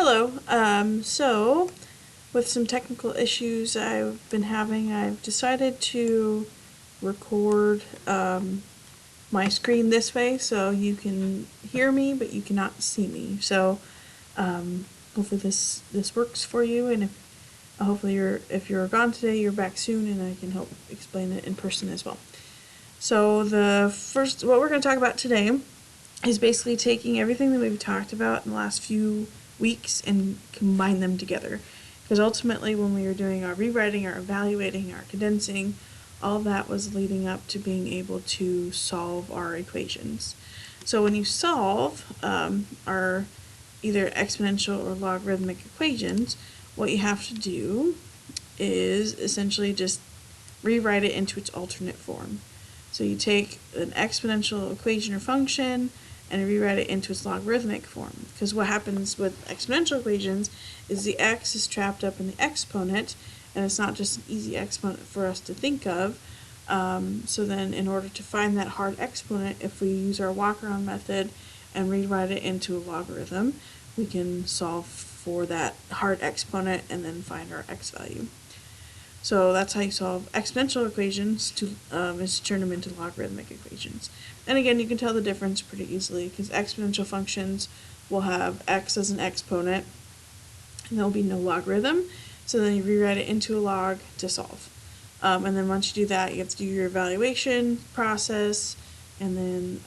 Hello. So with some technical issues I've been having, I've decided to record my screen this way so you can hear me, but you cannot see me. So hopefully this works for you, and hopefully if you're gone today, you're back soon, and I can help explain it in person as well. So what we're going to talk about today is basically taking everything that we've talked about in the last few weeks and combine them together. Because ultimately, when we were doing our rewriting, our evaluating, our condensing, all that was leading up to being able to solve our equations. So when you solve our either exponential or logarithmic equations, what you have to do is essentially just rewrite it into its alternate form. So you take an exponential equation or function and rewrite it into its logarithmic form. Because what happens with exponential equations is the x is trapped up in the exponent, and it's not just an easy exponent for us to think of. So then in order to find that hard exponent, if we use our walk-around method and rewrite it into a logarithm, we can solve for that hard exponent and then find our x value. So that's how you solve exponential equations, is to turn them into logarithmic equations. And again, you can tell the difference pretty easily, because exponential functions will have x as an exponent, and there will be no logarithm. So then you rewrite it into a log to solve. And then once you do that, you have to do your evaluation process, and then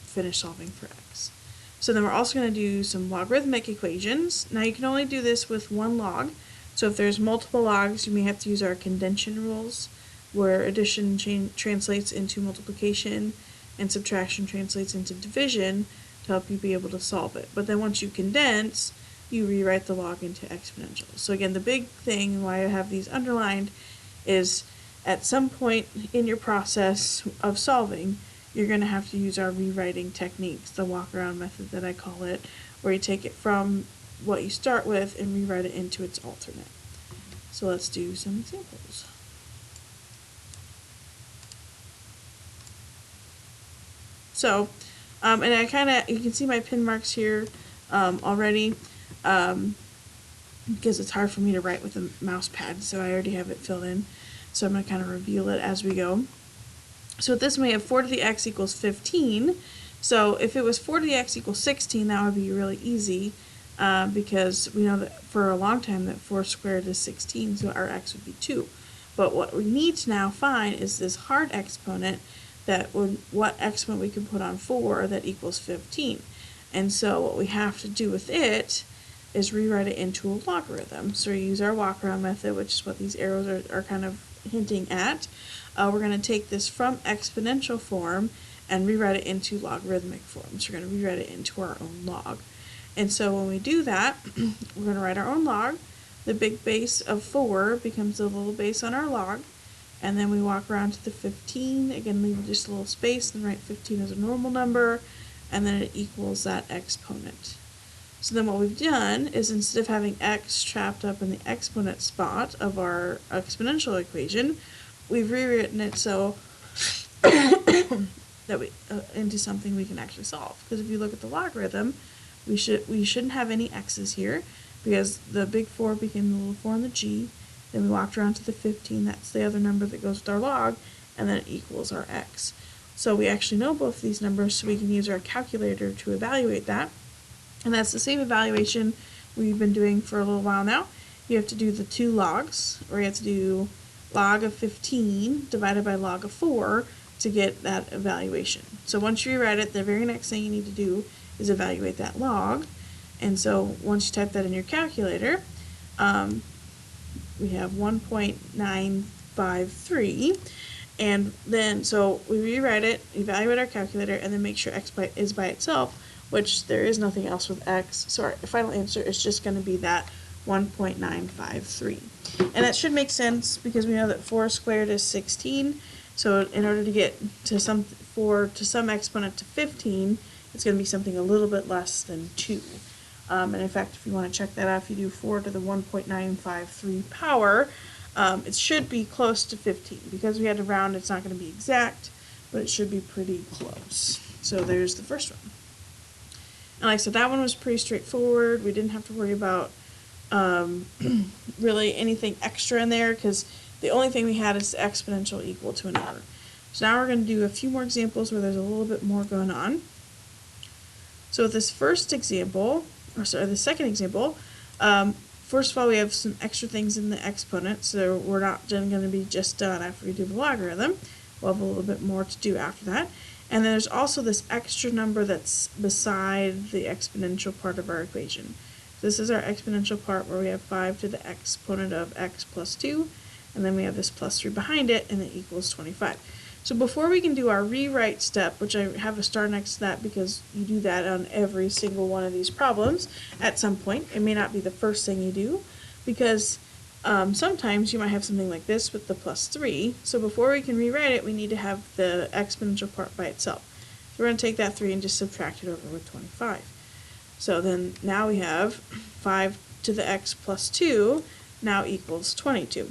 finish solving for x. So then we're also going to do some logarithmic equations. Now you can only do this with one log. So if there's multiple logs, you may have to use our condension rules, where addition translates into multiplication and subtraction translates into division to help you be able to solve it. But then once you condense, you rewrite the log into exponential. So again, the big thing, why I have these underlined, is at some point in your process of solving, you're going to have to use our rewriting techniques, the walk-around method that I call it, where you take it from what you start with and rewrite it into its alternate. So let's do some examples. So, and you can see my pin marks here already, because it's hard for me to write with a mouse pad, so I already have it filled in. So I'm going to kind of reveal it as we go. So with this one, we have 4 to the x equals 15. So if it was 4 to the x equals 16, that would be really easy. Because we know that for a long time that 4 squared is 16, so our x would be 2. But what we need to now find is this hard exponent, what exponent we can put on 4 that equals 15. And so what we have to do with it is rewrite it into a logarithm. So we use our walk-around method, which is what these arrows are kind of hinting at. We're going to take this from exponential form and rewrite it into logarithmic form. So we're going to rewrite it into our own log. And so when we do that, we're going to write our own log. The big base of 4 becomes the little base on our log. And then we walk around to the 15. Again, leave just a little space and write 15 as a normal number. And then it equals that exponent. So then what we've done is, instead of having x trapped up in the exponent spot of our exponential equation, we've rewritten it so that into something we can actually solve. Because if you look at the logarithm, we shouldn't have any x's here, because the big 4 became the little 4 on the g. Then we walked around to the 15, that's the other number that goes with our log, and then it equals our x. So we actually know both of these numbers, so we can use our calculator to evaluate that. And that's the same evaluation we've been doing for a little while now. You have to do the 2 logs, or you have to do log of 15 divided by log of 4 to get that evaluation. So once you rewrite it, the very next thing you need to do is evaluate that log. And so once you type that in your calculator, we have 1.953. And then, so we rewrite it, evaluate our calculator, and then make sure x is by itself, which there is nothing else with x. So our final answer is just going to be that 1.953. And that should make sense, because we know that 4 squared is 16. So in order to get to some exponent to 15, it's going to be something a little bit less than 2. And in fact, if you want to check that out, if you do 4 to the 1.953 power, it should be close to 15. Because we had to round, it's not going to be exact, but it should be pretty close. So there's the first one. And like I said, that one was pretty straightforward. We didn't have to worry about really anything extra in there because the only thing we had is the exponential equal to a number. So now we're going to do a few more examples where there's a little bit more going on. So with this first example, or sorry, the second example, first of all, we have some extra things in the exponent, so we're not going to be just done after we do the logarithm. We'll have a little bit more to do after that. And then there's also this extra number that's beside the exponential part of our equation. This is our exponential part where we have 5 to the exponent of x plus 2, and then we have this plus 3 behind it, and it equals 25. So before we can do our rewrite step, which I have a star next to that because you do that on every single one of these problems at some point. It may not be the first thing you do because sometimes you might have something like this with the plus 3. So before we can rewrite it, we need to have the exponential part by itself. So we're going to take that 3 and just subtract it over with 25. So then now we have 5 to the x plus 2 now equals 22.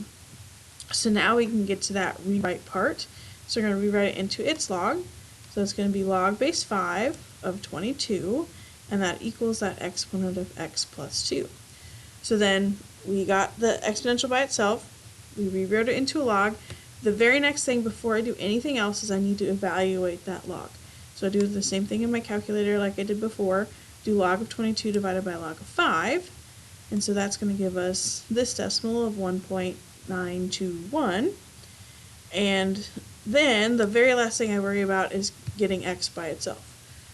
So now we can get to that rewrite part. So we're going to rewrite it into its log. So it's going to be log base 5 of 22, and that equals that exponent of x plus 2. So then we got the exponential by itself. We rewrote it into a log. The very next thing before I do anything else is I need to evaluate that log. So I do the same thing in my calculator like I did before. Do log of 22 divided by log of 5. And so that's going to give us this decimal of 1.921. And then the very last thing I worry about is getting x by itself.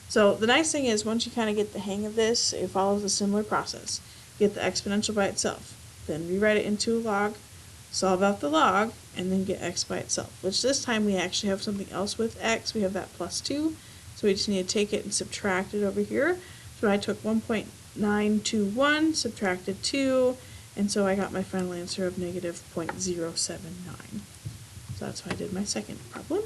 So the nice thing is once you kind of get the hang of this, it follows a similar process. Get the exponential by itself, then rewrite it into a log, solve out the log, and then get x by itself, which this time we actually have something else with x. We have that plus 2, so we just need to take it and subtract it over here. So I took 1.921, subtracted 2, and so I got my final answer of negative 0.079. So that's why I did my second problem.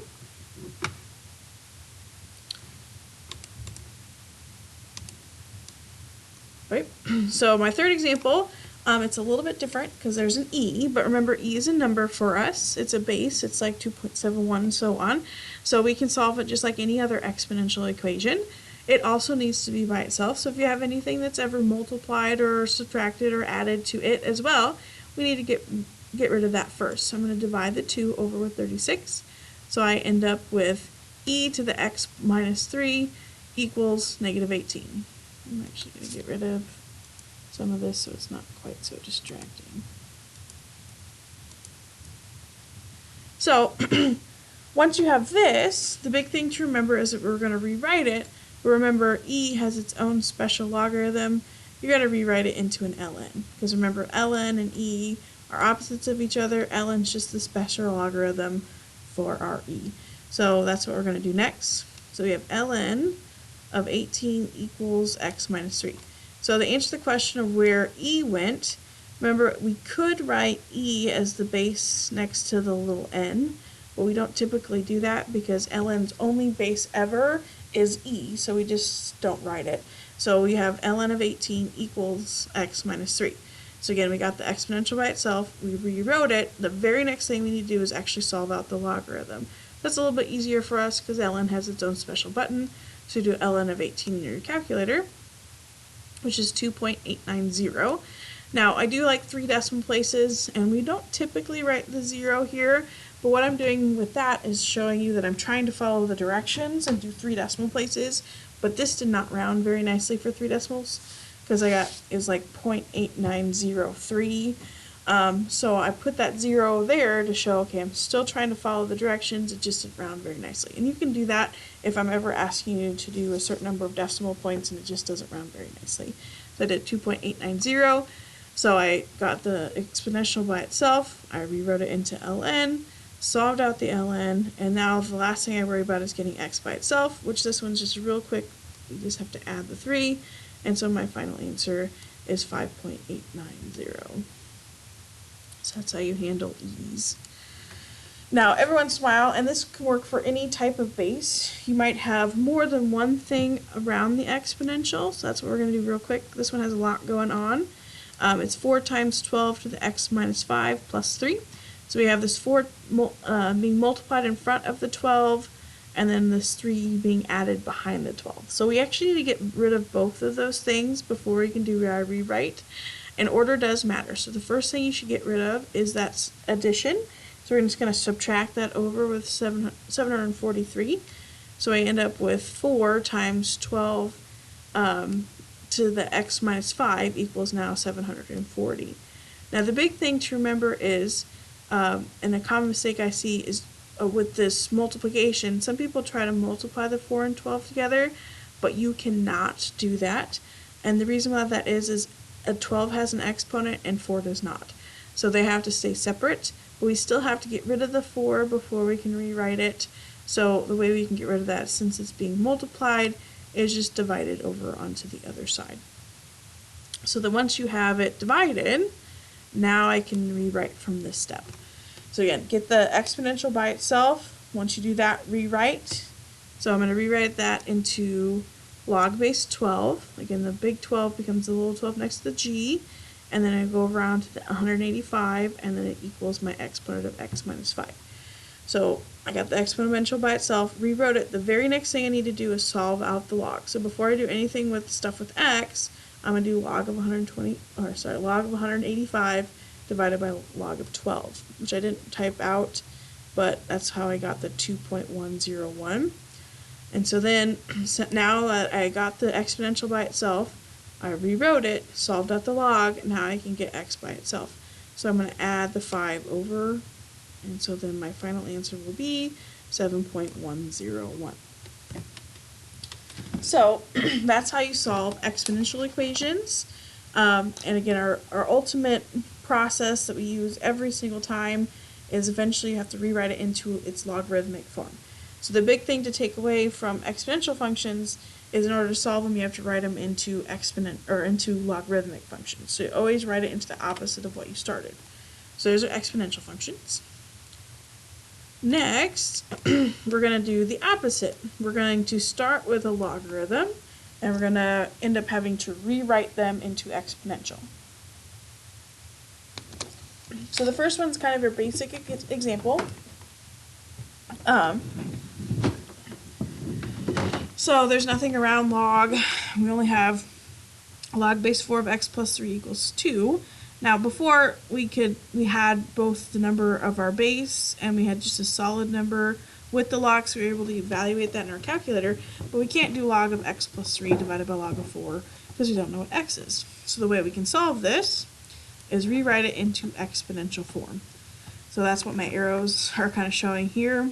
Right. So my third example, it's a little bit different because there's an e, but remember e is a number for us. It's a base. It's like 2.71 and so on. So we can solve it just like any other exponential equation. It also needs to be by itself. So if you have anything that's ever multiplied or subtracted or added to it as well, we need to get rid of that first. So I'm going to divide the 2 over with 36. So I end up with e to the x minus 3 equals negative 18. I'm actually going to get rid of some of this so it's not quite so distracting. So once you have this, the big thing to remember is that we're going to rewrite it. But remember, e has its own special logarithm. You're going to rewrite it into an ln. Because remember, ln and e are opposites of each other. Ln is just the special logarithm for our e. So that's what we're going to do next. So we have ln of 18 equals x minus 3. So to answer the question of where e went, remember we could write e as the base next to the little n, but we don't typically do that because ln's only base ever is e, so we just don't write it. So we have ln of 18 equals x minus 3. So again, we got the exponential by itself, we rewrote it. The very next thing we need to do is actually solve out the logarithm. That's a little bit easier for us because ln has its own special button. So you do ln of 18 in your calculator, which is 2.890. Now, I do like 3 decimal places, and we don't typically write the 0 here, but what I'm doing with that is showing you that I'm trying to follow the directions and do 3 decimal places, but this did not round very nicely for 3 decimals, because it was like 0.8903. So I put that 0 there to show, okay, I'm still trying to follow the directions, it just didn't round very nicely. And you can do that if I'm ever asking you to do a certain number of decimal points and it just doesn't round very nicely. So I did 2.890, so I got the exponential by itself, I rewrote it into ln, solved out the ln, and now the last thing I worry about is getting x by itself, which this one's just real quick, you just have to add the 3, and so my final answer is 5.890. So that's how you handle e's. Now, every once in a while, and this can work for any type of base, you might have more than one thing around the exponential, so that's what we're going to do real quick. This one has a lot going on. It's 4 times 12 to the x minus 5 plus 3. So we have this 4 being multiplied in front of the 12, and then this 3 being added behind the 12. So we actually need to get rid of both of those things before we can do our rewrite. And order does matter. So the first thing you should get rid of is that addition. So we're just going to subtract that over with 743. So I end up with 4 times 12 to the x minus 5 equals now 740. Now the big thing to remember is, and a common mistake I see is with this multiplication, some people try to multiply the 4 and 12 together, but you cannot do that. And the reason why that is a 12 has an exponent and 4 does not. So they have to stay separate, but we still have to get rid of the 4 before we can rewrite it. So the way we can get rid of that, since it's being multiplied, is just divide it over onto the other side. So that once you have it divided, now I can rewrite from this step. So again, get the exponential by itself. Once you do that, rewrite. So I'm going to rewrite that into log base 12. Again, the big 12 becomes the little 12 next to the g, and then I go around to the 185, and then it equals my exponent of x minus 5. So I got the exponential by itself, rewrote it. The very next thing I need to do is solve out the log. So before I do anything with stuff with x, I'm going to do log of 185 divided by log of 12, which I didn't type out, but that's how I got the 2.101. And so then, now that I got the exponential by itself, I rewrote it, solved out the log, now I can get x by itself. So I'm going to add the 5 over, and so then my final answer will be 7.101. So that's how you solve exponential equations. And again, our ultimate process that we use every single time is eventually you have to rewrite it into its logarithmic form. So the big thing to take away from exponential functions is in order to solve them, you have to write them into into logarithmic functions. So you always write it into the opposite of what you started. So those are exponential functions. Next, we're going to do the opposite. We're going to start with a logarithm, and we're going to end up having to rewrite them into exponential. So the first one's kind of a basic example. So there's nothing around log. We only have log base 4 of x plus 3 equals 2. Now before we had both the number of our base and we had just a solid number with the log, so we were able to evaluate that in our calculator, but we can't do log of x plus 3 divided by log of 4 because we don't know what x is. So the way we can solve this is rewrite it into exponential form. So that's what my arrows are kind of showing here.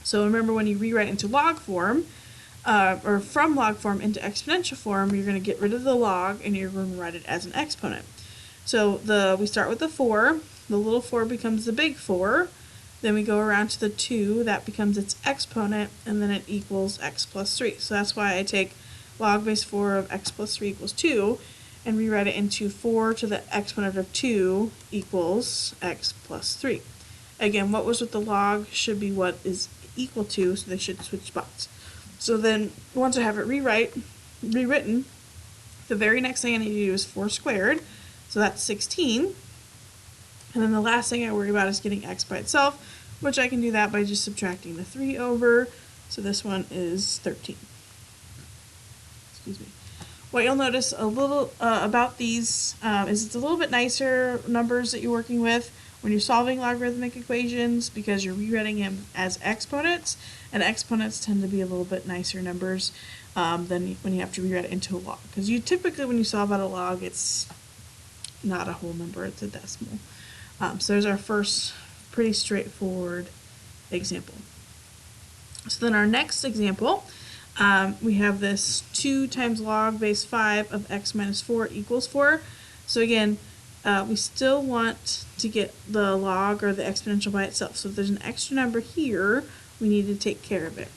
So remember, when you rewrite into log form, or from log form into exponential form, you're going to get rid of the log and you're going to write it as an exponent. So we start with the 4, the little 4 becomes the big 4, then we go around to the 2, that becomes its exponent, and then it equals x plus 3. So that's why I take log base 4 of x plus 3 equals 2 and rewrite it into 4 to the exponent of 2 equals x plus 3. Again, what was with the log should be what is equal to, so they should switch spots. So then once I have it rewritten, the very next thing I need to do is 4 squared. So that's 16. And then the last thing I worry about is getting x by itself, which I can do that by just subtracting the 3 over. So this one is 13. Excuse me. What you'll notice a little about these is it's a little bit nicer numbers that you're working with when you're solving logarithmic equations, because you're rewriting them as exponents, and exponents tend to be a little bit nicer numbers than when you have to rewrite it into a log. Because you typically, when you solve out a log, it's not a whole number, it's a decimal. So there's our first pretty straightforward example. So then our next example, we have this 2 times log base 5 of x minus 4 equals 4. So again, we still want to get the log or the exponential by itself. So if there's an extra number here, we need to take care of it.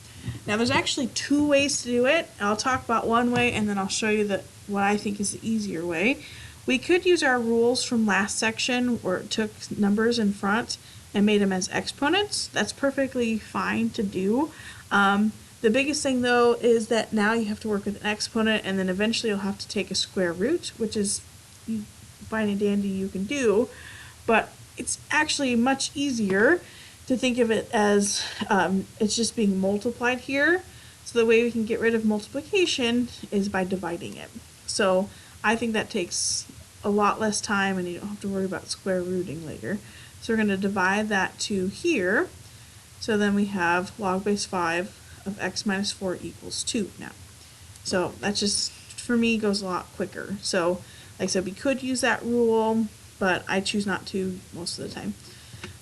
Now there's actually 2 ways to do it. I'll talk about one way and then I'll show you what I think is the easier way. We could use our rules from last section where it took numbers in front and made them as exponents. That's perfectly fine to do. The biggest thing though is that now you have to work with an exponent, and then eventually you'll have to take a square root, which is fine and dandy, you can do, but it's actually much easier to think of it as it's just being multiplied here. So the way we can get rid of multiplication is by dividing it. So I think that takes a lot less time and you don't have to worry about square rooting later. So we're going to divide that to here. So then we have log base 5 of x minus 4 equals 2 now. So that just, for me, goes a lot quicker. So like I said, we could use that rule, but I choose not to most of the time.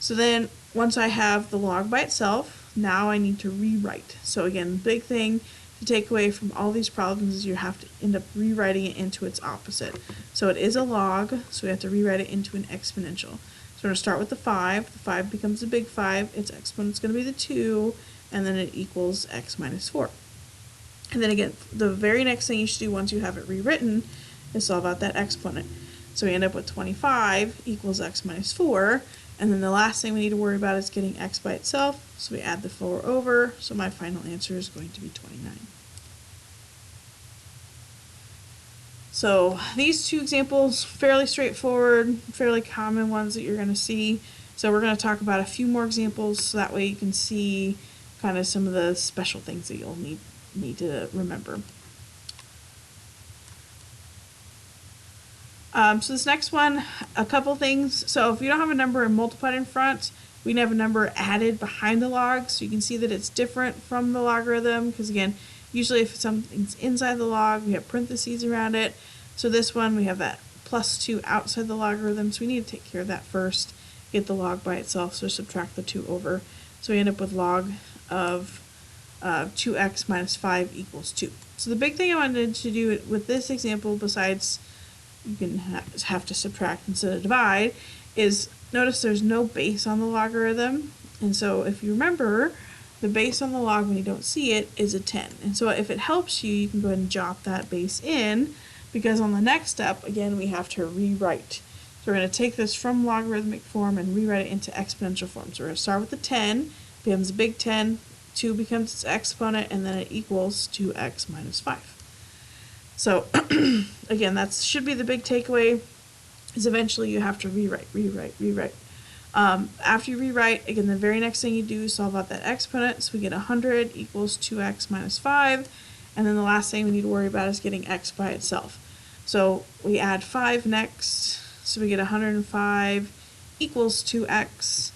So then once I have the log by itself, now I need to rewrite. So again, big thing to take away from all these problems is you have to end up rewriting it into its opposite. So it is a log, so we have to rewrite it into an exponential. So we're going to start with the 5. The 5 becomes a big 5. Its exponent's going to be the 2, and then it equals x minus 4. And then again, the very next thing you should do once you have it rewritten is solve out that exponent. So we end up with 25 equals x minus 4. And then the last thing we need to worry about is getting x by itself. So we add the 4 over. So my final answer is going to be 29. So these two examples, fairly straightforward, fairly common ones that you're going to see. So we're going to talk about a few more examples so that way you can see kind of some of the special things that you'll need to remember. So this next one, a couple things. So if you don't have a number multiplied in front, we can have a number added behind the log. So you can see that it's different from the logarithm because again, usually if something's inside the log, we have parentheses around it. So this one, we have that plus 2 outside the logarithm. So we need to take care of that first, get the log by itself. So subtract the 2 over. So we end up with log of 2x minus 5 equals 2. So the big thing I wanted to do with this example, besides you can have to subtract instead of divide, is notice there's no base on the logarithm. And so if you remember, the base on the log when you don't see it is a 10. And so if it helps you, you can go ahead and jot that base in, because on the next step, again, we have to rewrite. So we're going to take this from logarithmic form and rewrite it into exponential form. So we're going to start with the 10, becomes a big 10, 2 becomes its exponent, and then it equals 2x minus 5. So again, that should be the big takeaway, is eventually you have to rewrite. After you rewrite, again, the very next thing you do is solve out that exponent. So we get 100 equals 2x minus 5. And then the last thing we need to worry about is getting x by itself. So we add 5 next. So we get 105 equals 2x.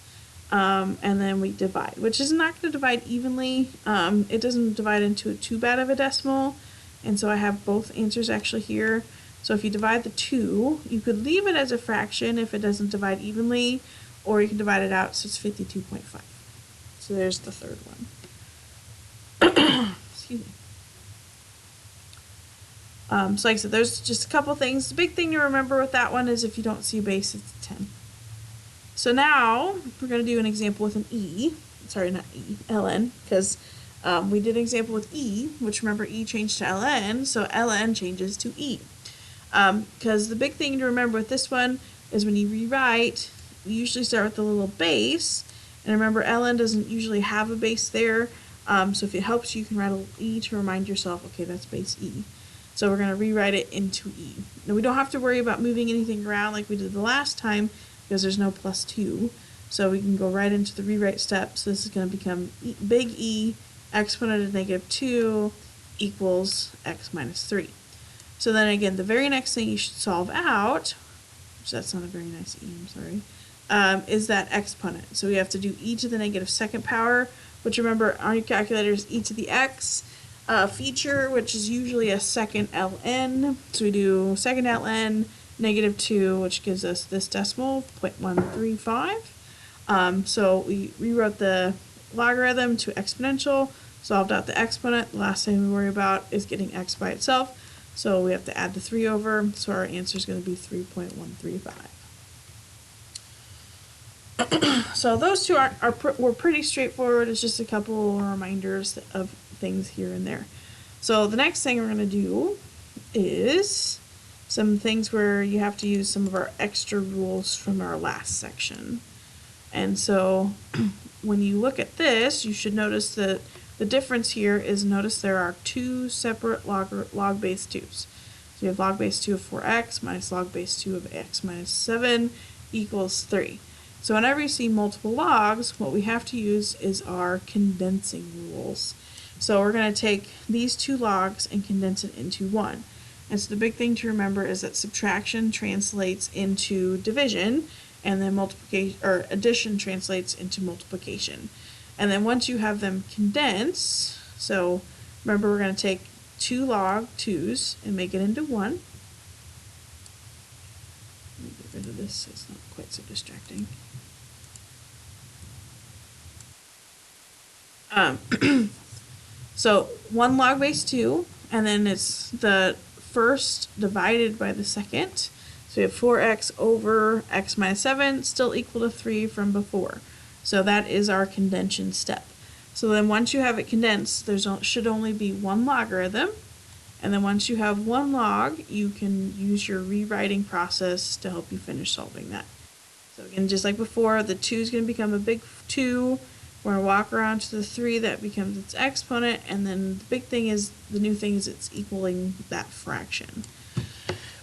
And then we divide, which is not going to divide evenly. It doesn't divide into too bad of a decimal. And so I have both answers actually here. So if you divide the 2, you could leave it as a fraction if it doesn't divide evenly, or you can divide it out so it's 52.5. So there's the third one. Excuse me. So like I said, there's just a couple things. The big thing to remember with that one is if you don't see a base, it's a 10. So now we're going to do an example with an e. Sorry, not e, ln, because we did an example with e, which remember e changed to ln, so ln changes to e. Because the big thing to remember with this one is when you rewrite, you usually start with the little base, and remember ln doesn't usually have a base there, so if it helps you can write a little e to remind yourself, okay, that's base e. So we're going to rewrite it into e. Now we don't have to worry about moving anything around like we did the last time because there's no plus 2, so we can go right into the rewrite step. So this is going to become big E exponent of negative 2 equals x minus 3. So then again, the very next thing you should solve out, which that's not a very nice e, I'm sorry, is that exponent. So we have to do e to the negative second power, which remember on your calculator is e to the x feature, which is usually a second ln. So we do second ln negative 2, which gives us this decimal, 0.135. So we rewrote the logarithm to exponential, solved out the exponent. The last thing we worry about is getting x by itself. So we have to add the 3 over, so our answer is going to be 3.135. So those two were pretty straightforward. It's just a couple reminders of things here and there. So the next thing we're going to do is some things where you have to use some of our extra rules from our last section. And so when you look at this, you should notice that the difference here is, notice there are two separate log base 2's. So you have log base 2 of 4x minus log base 2 of x minus 7 equals 3. So whenever you see multiple logs, what we have to use is our condensing rules. So we're going to take these two logs and condense it into one. And so the big thing to remember is that subtraction translates into division, and then multiplication or addition translates into multiplication. And then once you have them condense, so remember we're going to take 2 log 2's and make it into 1. Let me get rid of this so it's not quite so distracting. So 1 log base 2, and then it's the first divided by the second. So we have 4x over x minus 7, still equal to 3 from before. So that is our condension step. So then once you have it condensed, there should only be 1 logarithm. And then once you have 1 log, you can use your rewriting process to help you finish solving that. So again, just like before, the 2 is going to become a big 2. We're going to walk around to the 3, that becomes its exponent, and then the big thing is, the new thing is it's equaling that fraction.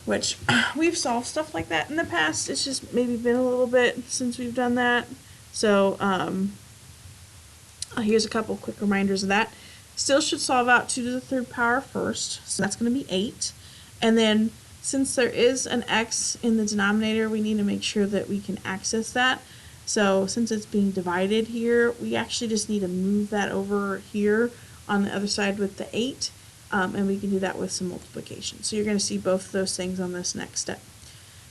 Which, we've solved stuff like that in the past, it's just maybe been a little bit since we've done that. So, here's a couple quick reminders of that. Still should solve out 2 to the 3rd power first, so that's going to be 8. And then, since there is an x in the denominator, we need to make sure that we can access that. So since it's being divided here, we actually just need to move that over here on the other side with the 8, and we can do that with some multiplication. So you're going to see both of those things on this next step.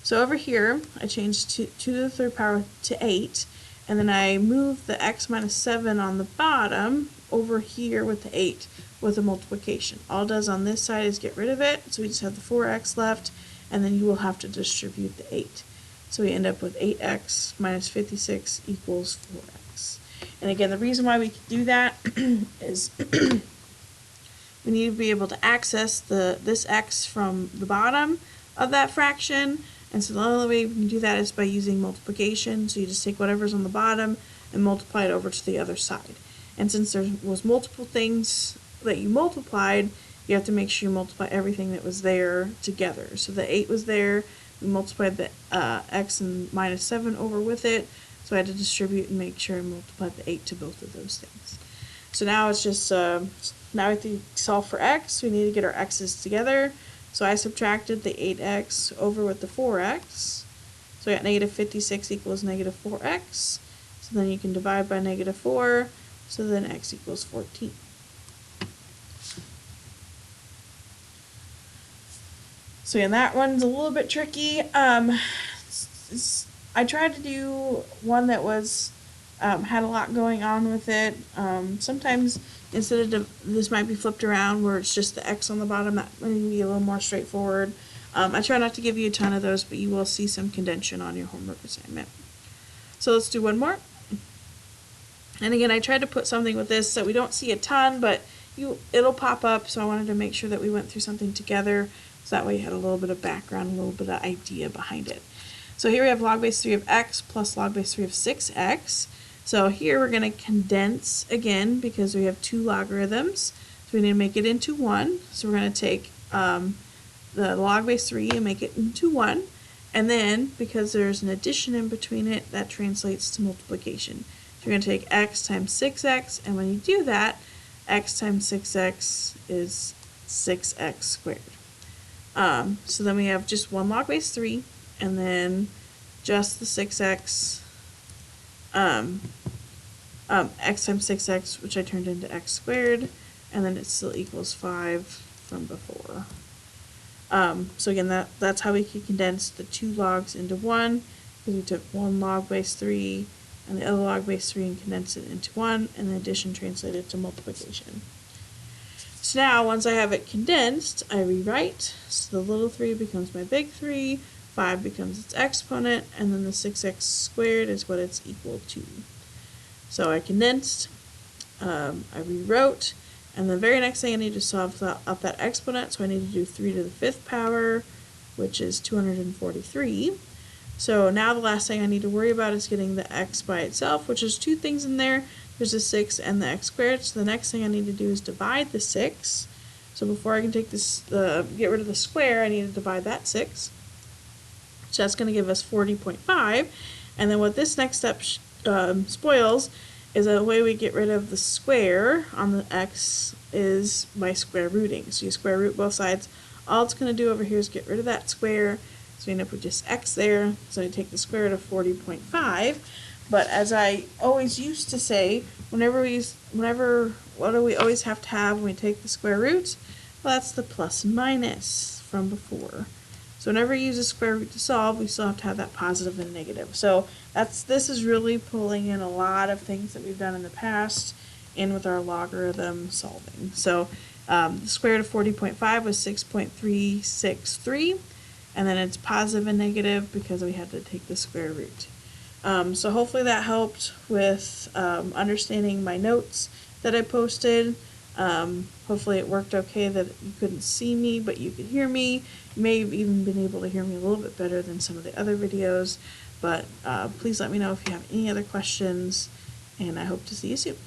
So over here, I changed 2 to the 3rd power to 8, and then I moved the x minus 7 on the bottom over here with the 8 with a multiplication. All it does on this side is get rid of it, so we just have the 4x left, and then you will have to distribute the 8. So we end up with 8x minus 56 equals 4x. And again, the reason why we can do that is we need to be able to access this x from the bottom of that fraction. And so the only way we can do that is by using multiplication. So you just take whatever's on the bottom and multiply it over to the other side. And since there was multiple things that you multiplied, you have to make sure you multiply everything that was there together. So the 8 was there. We multiplied the x and minus 7 over with it, so I had to distribute and make sure I multiplied the 8 to both of those things. So now it's just, now we have to solve for x, we need to get our x's together. So I subtracted the 8x over with the 4x, so I got negative 56 equals negative 4x, so then you can divide by negative 4, so then x equals 14. So yeah, that one's a little bit tricky. I tried to do one that was had a lot going on with it. Sometimes instead of this might be flipped around where it's just the x on the bottom, that might be a little more straightforward. I try not to give you a ton of those, but you will see some condension on your homework assignment. So let's do one more. And again, I tried to put something with this so we don't see a ton, but it'll pop up, so I wanted to make sure that we went through something together. So that way you had a little bit of background, a little bit of idea behind it. So here we have log base 3 of x plus log base 3 of 6x. So here we're going to condense again because we have 2 logarithms. So we need to make it into 1. So we're going to take the log base 3 and make it into 1. And then because there's an addition in between it, that translates to multiplication. So you're going to take x times 6x, and when you do that, x times 6x is 6x squared. So then we have just 1 log base 3, and then just the 6x, x times 6x, which I turned into x squared, and then it still equals 5 from before. So again, that's how we can condense the 2 logs into 1, because we took 1 log base 3 and the other log base 3 and condensed it into 1, and the addition translated to multiplication. So now, once I have it condensed, I rewrite. So the little 3 becomes my big 3, 5 becomes its exponent, and then the 6x squared is what it's equal to. So I condensed, I rewrote, and the very next thing I need to solve up that exponent, so I need to do 3 to the 5th power, which is 243. So now the last thing I need to worry about is getting the x by itself, which is 2 things in there. There's a 6 and the x squared, so the next thing I need to do is divide the 6. So before I can take this, get rid of the square, I need to divide that 6. So that's going to give us 40.5. And then what this next step spoils is a way we get rid of the square on the x is by square rooting. So you square root both sides. All it's going to do over here is get rid of that square. So we end up with just x there. So you take the square root of 40.5. But as I always used to say, what do we always have to have when we take the square root? Well, that's the plus and minus from before. So whenever you use a square root to solve, we still have to have that positive and negative. So this is really pulling in a lot of things that we've done in the past in with our logarithm solving. So the square root of 40.5 was 6.363, and then it's positive and negative because we had to take the square root. So hopefully that helped with understanding my notes that I posted. Hopefully it worked okay that you couldn't see me, but you could hear me. You may have even been able to hear me a little bit better than some of the other videos, but please let me know if you have any other questions, and I hope to see you soon.